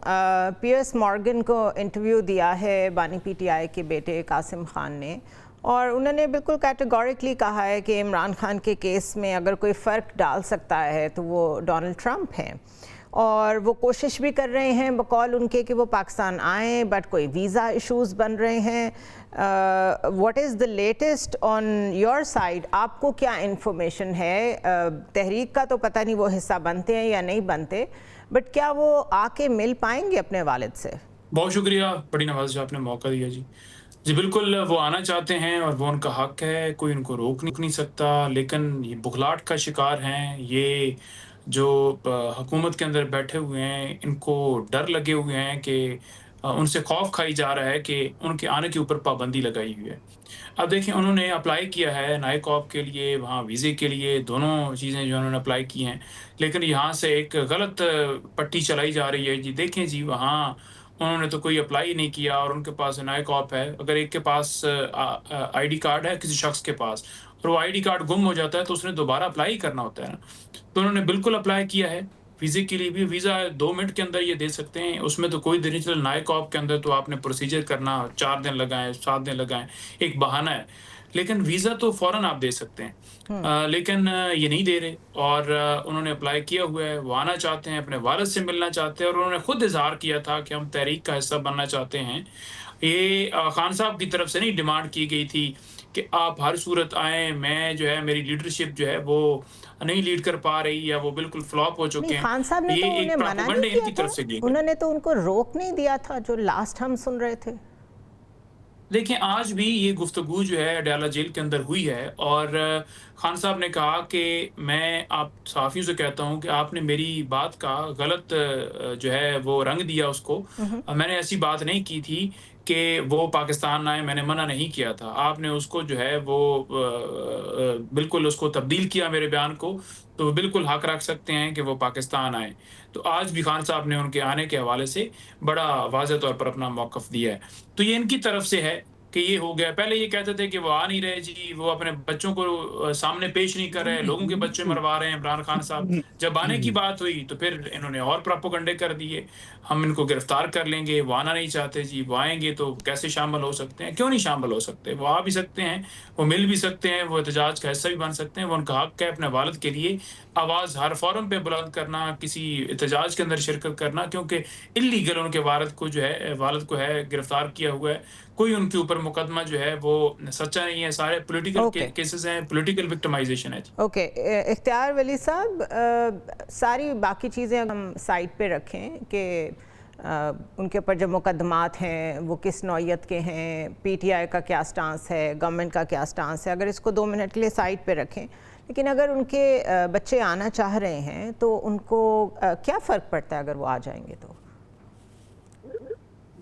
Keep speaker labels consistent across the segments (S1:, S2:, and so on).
S1: Piers Morgan को interview दिया है बानी पीटीआई के बेटे कासिम खान ने, और उन्होंने बिल्कुल कैटेगोरिकली कहा है कि इमरान खान के केस में अगर कोई फ़र्क डाल सकता है तो वो डोनाल्ड ट्रंप हैं, और वो कोशिश भी कर रहे हैं बकौल उनके कि वो पाकिस्तान आएँ, बट कोई वीज़ा इश्यूज़ बन रहे हैं। What is the latest on your side? आपको क्या इन्फॉर्मेशन है? तहरीक का तो पता नहीं वो हिस्सा बनते हैं या नहीं बनते, बट क्या वो आके मिल पाएंगे अपने वालिद से?
S2: बहुत शुक्रिया बड़ी नवाज जो आपने मौका दिया जी। जी बिल्कुल, वो आना चाहते हैं और वो उनका हक है, कोई उनको रोक नहीं सकता, लेकिन ये बुखलाहट का शिकार हैं। ये जो हुकूमत के अंदर बैठे हुए हैं, इनको डर लगे हुए हैं कि उनसे खौफ खाई जा रहा है कि उनके आने के ऊपर पाबंदी लगाई हुई है। अब देखिए, उन्होंने अप्लाई किया है नाइक ऑफ के लिए, वहाँ वीज़े के लिए, दोनों चीज़ें जो उन्होंने अप्लाई की हैं, लेकिन यहाँ से एक गलत पट्टी चलाई जा रही है जी। देखें जी, वहाँ उन्होंने तो कोई अप्लाई ही नहीं किया और उनके पास नाइक ऑफ है। अगर एक के पास आईडी कार्ड है किसी शख्स के पास, और वो आईडी कार्ड गुम हो जाता है, तो उसने दोबारा अप्लाई करना होता है ना। तो उन्होंने बिल्कुल अप्लाई किया है। वीज़े के लिए भी वीज़ा 2 मिनट के अंदर ये दे सकते हैं, उसमें तो कोई देर नहीं चला। नाइक ऑफ के अंदर तो आपने प्रोसीजर करना, 4 दिन लगाएँ, 7 दिन लगाएँ, एक बहाना है। लेकिन वीज़ा तो फ़ौरन आप दे सकते हैं। लेकिन ये नहीं दे रहे, और उन्होंने अप्लाई किया हुआ है, वो आना चाहते हैं, अपने वालिद से मिलना चाहते हैं, और उन्होंने खुद इज़हार किया था कि हम तहरीक का हिस्सा बनना चाहते हैं। ये खान साहब की तरफ से नहीं डिमांड की गई थी कि आप हर सूरत आएँ, मैं जो है मेरी लीडरशिप जो है वो नहीं लीड कर पा रही, या वो बिल्कुल फ्लॉप हो चुके हैं।
S1: खान साहब ने
S2: ये
S1: तो
S2: एक
S1: उन्हें मना
S2: प्रोपेगेंडा
S1: नहीं
S2: इनकी
S1: किया
S2: तरफ से
S1: था,
S2: किया गया।
S1: उन्होंने तो उनको रोक नहीं दिया था जो लास्ट हम सुन रहे थे।
S2: देखिए, आज भी ये गुफ्तगू जो है अडयाला जेल के अंदर हुई है, और खान साहब ने कहा कि मैं आप सहाफ़ियों से कहता हूँ कि आपने मेरी बात का गलत जो है वो रंग दिया उसको। मैंने ऐसी बात नहीं की थी कि वो पाकिस्तान आए, मैंने मना नहीं किया था। आपने उसको जो है वो बिल्कुल उसको तब्दील किया मेरे बयान को, तो वो बिल्कुल हक रख सकते हैं कि वो पाकिस्तान आएँ। तो आज भी खान साहब ने उनके आने के हवाले से बड़ा वाज़ेह तौर पर अपना मौक़िफ़ दिया है। तो ये इनकी तरफ से है कि ये हो गया। पहले ये कहते थे कि वो आ नहीं रहे जी, वो अपने बच्चों को सामने पेश नहीं कर रहे, लोगों के बच्चे मरवा रहे हैं इमरान खान साहब। जब आने की बात हुई तो फिर इन्होंने और प्रोपेगेंडे कर दिए, हम इनको गिरफ्तार कर लेंगे, वो आना नहीं चाहते जी, वो आएँगे तो कैसे शामिल हो सकते हैं? क्यों नहीं शामिल हो सकते? वो आ भी सकते हैं, वो मिल भी सकते हैं, वो एहतजाज का हिस्सा भी बन सकते हैं। वो उनका हक है अपने वालिद के लिए आवाज़ हर फोरम पे बुलंद करना, किसी एहतजाज के अंदर शिरकत करना, क्योंकि इल्लीगल उनके वालिद को जो है गिरफ्तार किया हुआ है। कोई उनके ऊपर मुकदमा जो है वो सच्चा नहीं है, सारे पॉलिटिकल केसेस हैं, पॉलिटिकल विक्टिमाइजेशन है।
S1: ओके, इख्तियार वली साहब, सारी बाकी चीज़ें हम साइड पे रखें कि उनके ऊपर जो मुकदमात हैं वो किस नौयत के हैं, पीटीआई का क्या स्टांस है, गवर्नमेंट का क्या स्टांस है, अगर इसको 2 मिनट के लिए साइड पे रखें। लेकिन अगर उनके बच्चे आना चाह रहे हैं तो उनको क्या फ़र्क पड़ता है अगर वो आ जाएंगे तो?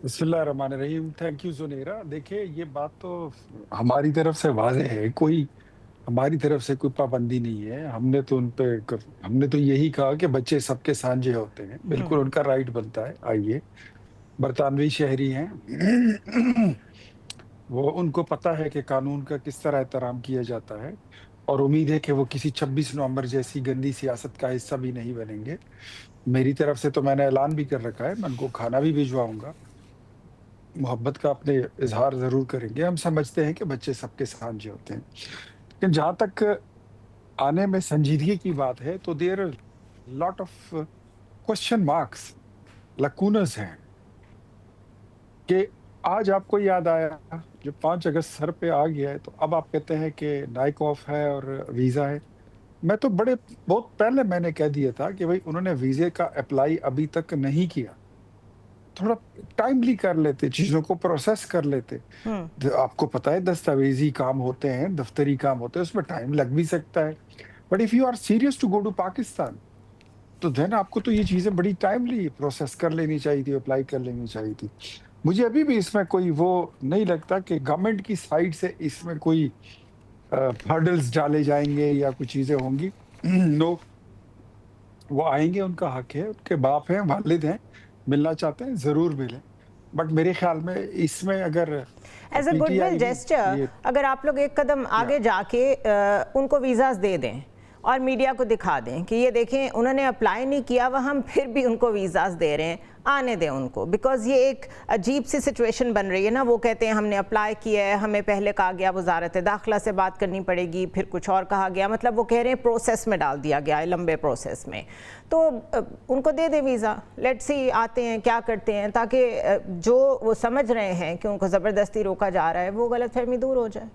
S3: बिस्मिल्लाहिर्रहमानिर्रहीम। Thank you Sunera. देखिए, ये बात तो हमारी तरफ से वाज़ेह है, कोई हमारी तरफ से कोई पाबंदी नहीं है। हमने तो यही कहा कि बच्चे सबके साझे होते हैं, बिल्कुल उनका राइट बनता है। आइए, बरतानवी शहरी हैं वो उनको पता है कि कानून का किस तरह एहतराम किया जाता है, और उम्मीद है कि वो किसी 26 नवंबर जैसी गंदी सियासत का हिस्सा भी नहीं बनेंगे। मेरी तरफ से तो मैंने ऐलान भी कर रखा है, मैं उनको खाना भी भिजवाऊंगा, मोहब्बत का अपने इजहार जरूर करेंगे। हम समझते हैं कि बच्चे सबके साझे होते हैं, लेकिन जहां तक आने में संजीदगी की बात है तो there lot of question marks, lacunas हैं कि आज आपको याद आया जो 5 अगस्त सर पे आ गया है, तो अब आप कहते हैं कि नाइक ऑफ है और वीज़ा है। मैं तो बहुत पहले मैंने कह दिया था कि भाई उन्होंने वीज़े का अप्लाई अभी तक नहीं किया, थोड़ा टाइमली कर लेते, चीज़ों को प्रोसेस कर लेते। आपको पता है दस्तावेजी काम होते हैं, दफ्तरी काम होते हैं, उसमें टाइम लग भी सकता है। But if you are serious to go to Pakistan, तो देन आपको तो ये चीज़ें बड़ी टाइमली प्रोसेस कर लेनी चाहिए थी, अप्लाई कर लेनी चाहिए थी। मुझे अभी भी इसमें कोई वो नहीं लगता कि गवर्नमेंट की साइड से इसमें कोई हर्डल्स डाले जाएंगे या कुछ चीज़ें होंगी। नो, वो आएंगे, उनका हक है, उनके बाप हैं, वालिद हैं, मिलना चाहते हैं ज़रूर मिलें। बट मेरे ख्याल में इसमें अगर
S1: एज अ गुडविल जेस्चर अगर आप लोग एक कदम आगे जाके उनको वीज़ास दे दें اور میڈیا کو دکھا دیں کہ یہ دیکھیں انہوں نے اپلائی نہیں کیا وہ ہم پھر بھی ان کو ویزاز دے رہے ہیں, آنے دیں ان کو, بیکاز یہ ایک عجیب سی سچویشن بن رہی ہے نا. وہ کہتے ہیں ہم نے اپلائی کیا ہے, ہمیں پہلے کہا گیا وزارت داخلہ سے بات کرنی پڑے گی, پھر کچھ اور کہا گیا, مطلب وہ کہہ رہے ہیں پروسیس میں ڈال دیا گیا ہے, لمبے پروسیس میں. تو ان کو دے دیں ویزا, لیٹ سی آتے ہیں کیا کرتے ہیں, تاکہ جو وہ سمجھ رہے ہیں کہ ان کو زبردستی روکا جا رہا ہے وہ غلط فہمی دور ہو جائے.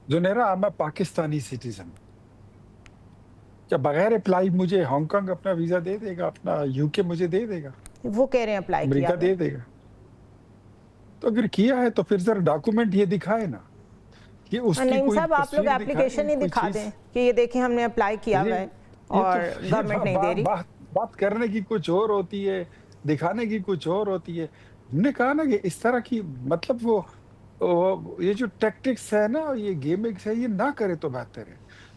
S3: زنیرا, میں پاکستانی سٹیزن, کیا بغیر اپلائی مجھے ہانگ کانگ اپنا ویزا دے دے گا, اپنا یو کے مجھے دے دے گا,
S1: وہ کہہ رہے ہیں اپلائی کیا
S3: امریکہ دے دے گا؟ تو اگر کیا ہے تو پھر ذرا ڈاکومنٹ یہ دکھائے نا کہ اس کی
S1: نعیم
S3: کوئی
S1: صاحب, آپ لوگ
S3: تصویر
S1: اپلیکیشن ہی
S3: دکھائے, کوئی
S1: دکھا
S3: چیز.
S1: دیں کہ یہ دیکھیں ہم نے اپلائی کیا ہوا ہے اور گورنمنٹ نہیں دے رہی.
S3: بات کرنے کی کچھ اور ہوتی ہے, دکھانے کی کچھ اور ہوتی ہے. ہم نے کہا نا کہ اس طرح کی مطلب وہ یہ جو ٹیکٹکس ہے نا, یہ گیمنگس ہے, یہ نہ کرے تو بہتر ہے.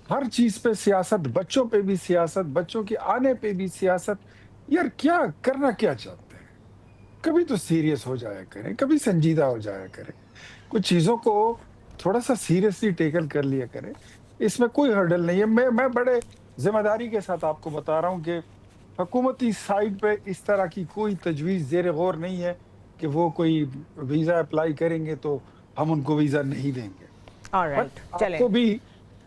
S3: ہر چیز پہ سیاست, بچوں پہ بھی سیاست, بچوں کے آنے پہ بھی سیاست. یار کیا کرنا کیا چاہتے ہیں؟ کبھی تو سیریس ہو جایا کریں, کبھی سنجیدہ ہو جایا کریں, کچھ چیزوں کو تھوڑا سا سیریسلی ٹیکل کر لیا کریں. اس میں کوئی ہرڈل نہیں ہے. میں بڑے ذمہ داری کے ساتھ آپ کو بتا رہا ہوں کہ حکومتی سائڈ پہ اس طرح کی کوئی تجویز زیر غور نہیں ہے کہ وہ کوئی ویزا اپلائی کریں گے تو ہم ان کو ویزا نہیں دیں گے.
S1: آلرائٹ,
S3: آپ
S1: چلیں.
S3: کو بھی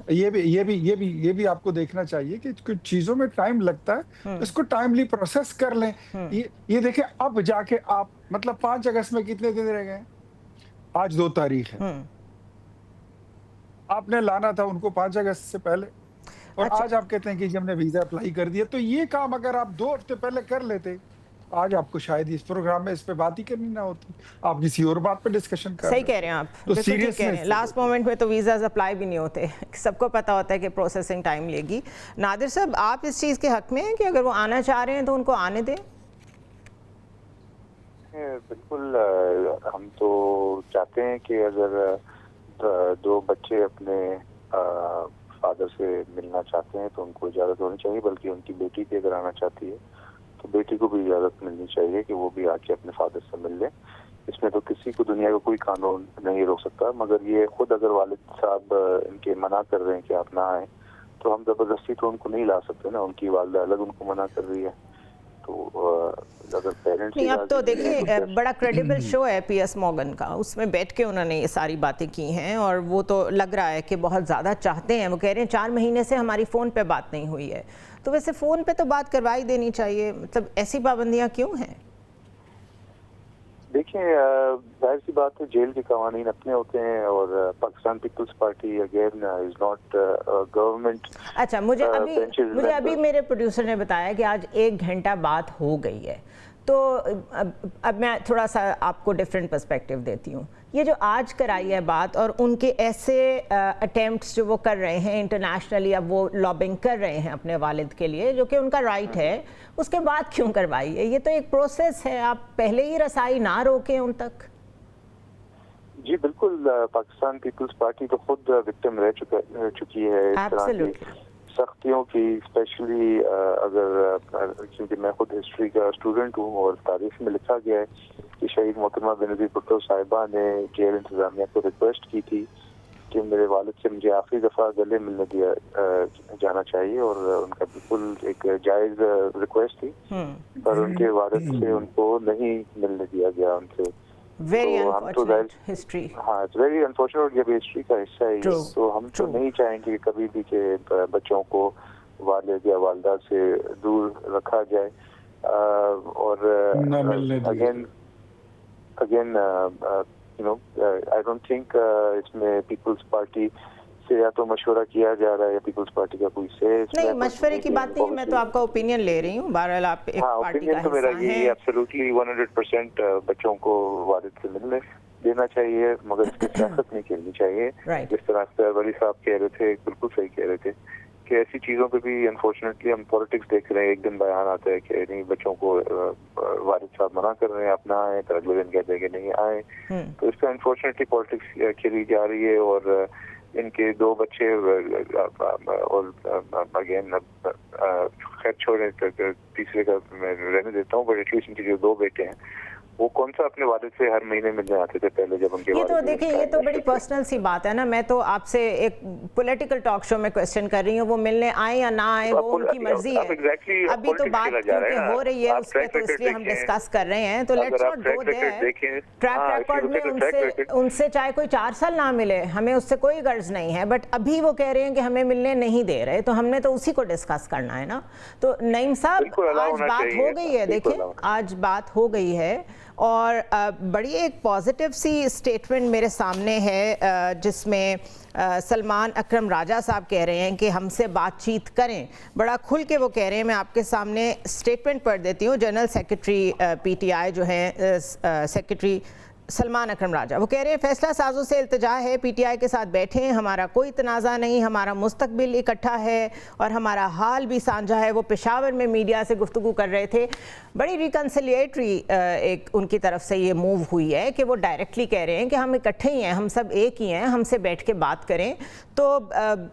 S3: یہ بھی آپ کو دیکھنا چاہیے کہ کچھ چیزوں میں ٹائم لگتا ہے, اس کو ٹائملی پروسیس کر لیں. یہ دیکھیں اب جا کے آپ مطلب 5 اگست میں کتنے دن رہ گئے, آج 2 تاریخ ہے. آپ نے لانا تھا ان کو 5 اگست سے پہلے, اور آج آپ کہتے ہیں کہ ہم نے ویزا اپلائی کر دیا. تو یہ کام اگر آپ 2 ہفتے پہلے کر لیتے, آج آپ کو شاید اس پروگرام میں اس پہ بات ہی کرنی نہ ہوتی, آپ کسی اور بات پہ ڈسکشن کر رہے ہیں.
S1: صحیح کہہ رہے ہیں آپ,
S3: تو
S1: بالکل ٹھیک کہہ رہے ہیں. لاسٹ
S3: سیریسنس
S1: مومنٹ میں تو ویزاز اپلائی بھی نہیں ہوتے, سب کو پتہ ہوتا ہے کہ پروسیسنگ ٹائم لے گی. نادر صاحب, آپ اس چیز کے حق میں ہیں کہ اگر وہ آنا چاہ رہے ہیں تو ان کو آنے دیں؟
S4: بالکل, ہم تو چاہتے ہیں کہ اگر 2 بچے اپنے فادر سے ملنا چاہتے ہیں تو ان کو اجازت ہونی چاہیے, بلکہ ان کی بیٹی بھی اگر آنا چاہتی ہے تو بیٹی کو بھی اجازت ملنی چاہیے کہ وہ بھی آ کے اپنے فادر سے مل لیں. اس میں تو کسی کو دنیا کا کوئی قانون نہیں روک سکتا, مگر یہ خود اگر والد صاحب ان کے منع کر رہے ہیں کہ آپ نہ آئیں تو ہم زبردستی تو ان کو نہیں لا سکتے نا. ان کی والدہ الگ ان کو منع کر رہی ہے, تو اگر پیرنٹس
S1: نہیں, اب تو دیکھیں بڑا کریڈیبل شو ہے پی ایس مورگن کا, اس میں بیٹھ کے انہوں نے یہ ساری باتیں کی ہیں, اور وہ تو لگ رہا ہے کہ بہت زیادہ چاہتے ہیں. وہ کہہ رہے ہیں 4 مہینے سے ہماری فون پہ بات نہیں ہوئی ہے, تو ویسے فون پہ تو بات کروائی دینی چاہیے. مطلب ایسی پابندیاں کیوں ہیں؟
S4: دیکھیں, ظاہر سی بات ہے جیل کے قوانین اپنے ہوتے ہیں, اور Pakistan Peoples Party again is not government.
S1: اچھا, مجھے ابھی میرے پروڈیوسر نے بتایا کہ آج 1 گھنٹہ بات ہو گئی ہے, تو اب میں تھوڑا سا آپ کو ڈیفرنٹ پرسپیکٹیو دیتی ہوں. یہ جو آج کرائی ہے بات, اور ان کے ایسے اٹیمپٹس جو وہ کر رہے ہیں انٹرنیشنلی, اب وہ لابنگ کر رہے ہیں اپنے والد کے لیے, جو کہ ان کا رائٹ ہے, اس کے بعد کیوں کروائی ہے؟ یہ تو ایک پروسیس ہے, آپ پہلے ہی رسائی نہ روکیں ان تک.
S4: جی بالکل, پاکستان پیپلز پارٹی تو خود وکٹم رہ چکی ہے اس طرح کی سختیوں کی, اسپیشلی اگر کیونکہ میں خود ہسٹری کا اسٹوڈنٹ ہوں, اور تاریخ میں لکھا گیا ہے کہ شہید محترمہ بینظیر بھٹو صاحبہ نے جیل انتظامیہ کو ریکویسٹ کی تھی کہ میرے والد سے مجھے آخری دفعہ گلے ملنے دیا جانا چاہیے, اور ان کا بالکل ایک جائز ریکویسٹ تھی, پر ان کے والد سے ان کو نہیں ملنے دیا گیا ان سے.
S1: Very unfortunate history.
S4: ہاں, اٹس ویری انفارچونیٹ, جب ہسٹری کا حصہ ہے یہ, تو ہم تو نہیں چاہیں گے کبھی بھی کہ بچوں کو والد یا والدہ سے دور رکھا جائے. اور again you know I don't think اس میں پیپلز پارٹی سے یا تو مشورہ کیا جا رہا ہے یا پیپلز پارٹی کا کوئی سے
S1: نہیں, مشورے کی بات نہیں, میں تو آپ کا اوپینین لے رہی ہوں. بہرحال آپ ایک پارٹی کا حصہ ہیں.
S4: ایبسولوٹلی 100% بچوں کو والد سے ملنے دینا چاہیے, مگر اس کی سیاست نہیں کھیلنی چاہیے. جس طرح سے ولی صاحب کہہ رہے تھے, بالکل صحیح کہہ رہے تھے کہ ایسی چیزوں پہ بھی انفارچونیٹلی ہم پالیٹکس دیکھ رہے ہیں. ایک دن بیان آتا ہے کہ نہیں, بچوں کو والد صاحب منع کر رہے ہیں آپ نہ آئیں, تو اگلے دن کہتے ہیں کہ نہیں آئیں. تو اس پہ انفارچونیٹلی پالیٹکس کھیلی جا رہی ہے, اور ان کے 2 بچے, اور اگین خیر چھوڑیں, تیسرے کا میں رہنے دیتا ہوں, بٹ ایٹ لیسٹ ان کے جو 2 بیٹے ہیں वो कौन सा अपने वालिद से हर महीने मिलने आते थे पहले जब उनके
S1: ये तो देखिए ये तो बड़ी पर्सनल सी बात है ना। मैं तो आपसे एक पॉलिटिकल टॉक शो में क्वेश्चन कर रही हूँ, वो मिलने आए या ना आए वो उनकी मर्जी है। अभी तो बात क्योंकि हो रही है उस पर, तो इसलिए हम डिस्कस कर रहे हैं। तो let's not go there. Track record में उनसे चाहे कोई 4 साल ना मिले, हमें उससे कोई गर्ज नहीं है, बट अभी वो कह रहे हैं कि हमें मिलने नहीं दे रहे, तो हमने तो उसी को डिस्कस करना है ना। तो नईम साहब आज बात हो गई है, देखिए आज बात हो गई है और बड़ी एक पॉजिटिव सी स्टेटमेंट मेरे सामने है जिसमें सलमान अकरम राजा साहब कह रहे हैं कि हमसे बातचीत करें, बड़ा खुल के वो कह रहे हैं। मैं आपके सामने स्टेटमेंट पढ़ देती हूँ। जनरल सेक्रेटरी पीटीआई जो हैं सेक्रेटरी सलमान अकरम राजा, वो कह रहे हैं फैसला साजों से इल्तिजा है पीटीआई के साथ बैठें, हमारा कोई तनाज़ा नहीं, हमारा मुस्तकबिल इकट्ठा है और हमारा हाल भी साझा है। वो पेशावर में मीडिया से गुफ्तगू कर रहे थे। बड़ी रिकन्सिलिएटरी एक उनकी तरफ से ये मूव हुई है कि वो डायरेक्टली कह रहे हैं कि हम इकट्ठे ही हैं, हम सब एक ही हैं, हमसे बैठ के बात करें। तो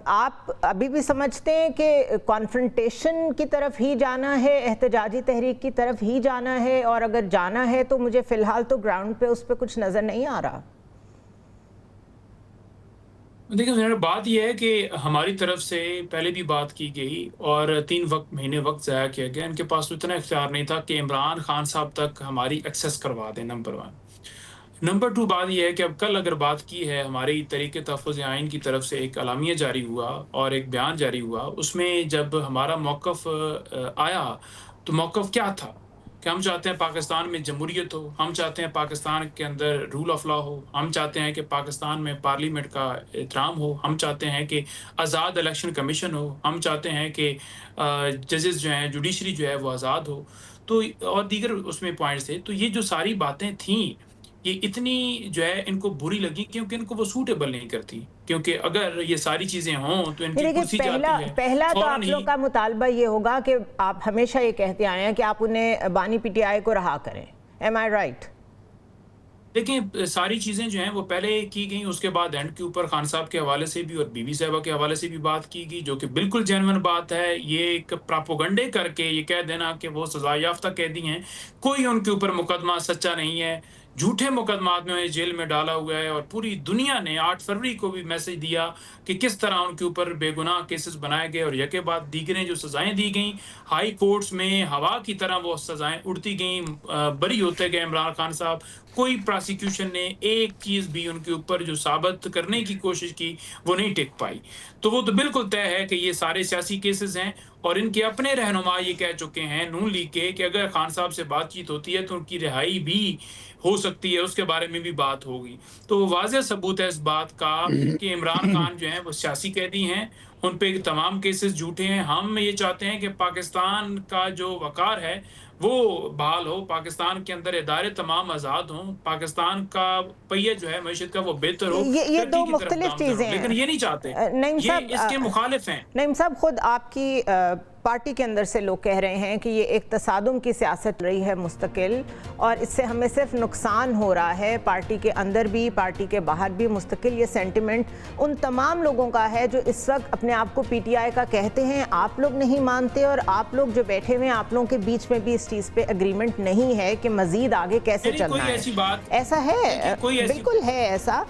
S1: आप अभी भी समझते हैं कि कॉन्फ्रंटेशन की तरफ ही जाना है, एहतजाजी तहरीक की तरफ ही जाना है, और अगर जाना है तो मुझे फ़िलहाल तो ग्राउंड पे उस पर कुछ नज़र नहीं आ रहा।
S2: देखिए बात यह है कि हमारी तरफ से पहले भी बात की गई और 3 महीने वक्त ज़ाया किया गया। इनके पास तो इतना इख्तियार नहीं था कि इमरान खान साहब तक हमारी एक्सेस करवा दें, नंबर 1। नंबर 2 बात यह है कि अब कल अगर बात की है, हमारी तहरीक तहफ़्फ़ुज़ आइन की तरफ से एक अलामिया जारी हुआ और एक बयान जारी हुआ। उसमें जब हमारा मौक़िफ़ आया तो मौक़िफ़ क्या था कि हम चाहते हैं पाकिस्तान में जमहूरियत हो, हम चाहते हैं पाकिस्तान के अंदर रूल ऑफ लॉ हो, हम चाहते हैं कि पाकिस्तान में पार्लियामेंट का एहतराम हो, हम चाहते हैं कि आज़ाद इलेक्शन कमीशन हो, हम चाहते हैं कि जजेस जो हैं, जुडिशरी जो है वो आज़ाद हो, तो और दीगर उसमें पॉइंट्स थे। तो ये जो सारी बातें थीं, ये इतनी जो है इनको बुरी लगी क्योंकि इनको वो सूटेबल नहीं करती, क्योंकि अगर ये सारी चीजें हों तो इनकी कुर्सी जाती है।
S1: पहला तो आप लोग का मुतालबा ये होगा कि आप हमेशा ये कहते आए हैं कि आप उन्हें बानी पीटीआई को रहा करें। एम आई राइट?
S2: देखिए सारी चीज़ें जो हैं वो पहले की गई, उसके बाद एंड के ऊपर खान साहब के हवाले से भी और बीबी साहबा के हवाले से भी बात की गई, जो कि बिल्कुल जेन्युइन बात है। ये एक प्रोपेगेंडे करके ये कह देना कि वो सजा याफ्ता कैदी हैं, कोई उनके ऊपर मुकदमा सच्चा नहीं है, झूठे मुकदमात में उन्हें जेल में डाला हुआ है। और पूरी दुनिया ने 8 फरवरी को भी मैसेज दिया कि किस तरह उनके ऊपर बेगुनाह केसेस बनाए गए और यके बाद दीगरें जो सज़ाएं दी गई हाई कोर्ट्स में हवा की तरह वो सज़ाएं उड़ती गईं, बरी होते गए इमरान खान साहब। कोई प्रोसिक्यूशन ने एक चीज़ भी उनके ऊपर जो साबित करने की कोशिश की वो नहीं टिक पाई। तो वो तो बिल्कुल तय है कि ये सारे सियासी केसेस हैं और इनके अपने रहनुमा ये कह चुके हैं नून लीग के कि अगर खान साहब से बातचीत होती है तो उनकी रिहाई भी हो सकती है, उसके बारे में भी बात होगी। तो वाज़ेह सबूत है इस बात का कि इमरान खान जो हैं वो सियासी कैदी हैं, उन पे तमाम केसेस झूठे हैं। हम ये चाहते हैं कि पाकिस्तान का जो वक़ार है वो बहाल हो, पाकिस्तान के अंदर इदारे तमाम आज़ाद हों, पाकिस्तान का पहिया जो है मईशत का वो बेहतर हो।
S1: ये दो मुख्तलिफ चीज़ें हैं,
S2: लेकिन ये नहीं चाहते,
S1: ये
S2: इसके मुखालिफ हैं।
S1: नईम साहब खुद आपकी पार्टी के अंदर से लोग कह रहे हैं कि ये एक तसादुम की सियासत रही है मुस्तकिल, और इससे हमें सिर्फ नुकसान हो रहा है। पार्टी के अंदर भी पार्टी के बाहर भी मुस्तकिल ये सेंटिमेंट उन तमाम लोगों का है जो इस वक्त अपने आप को पीटीआई का कहते हैं। आप लोग नहीं मानते और आप लोग जो बैठे हुए हैं, आप लोगों के बीच में भी इस चीज़ पे एग्रीमेंट नहीं है कि मजीद आगे कैसे चलना है।
S2: ऐसी बात
S1: ऐसा है, बिल्कुल है ऐसा।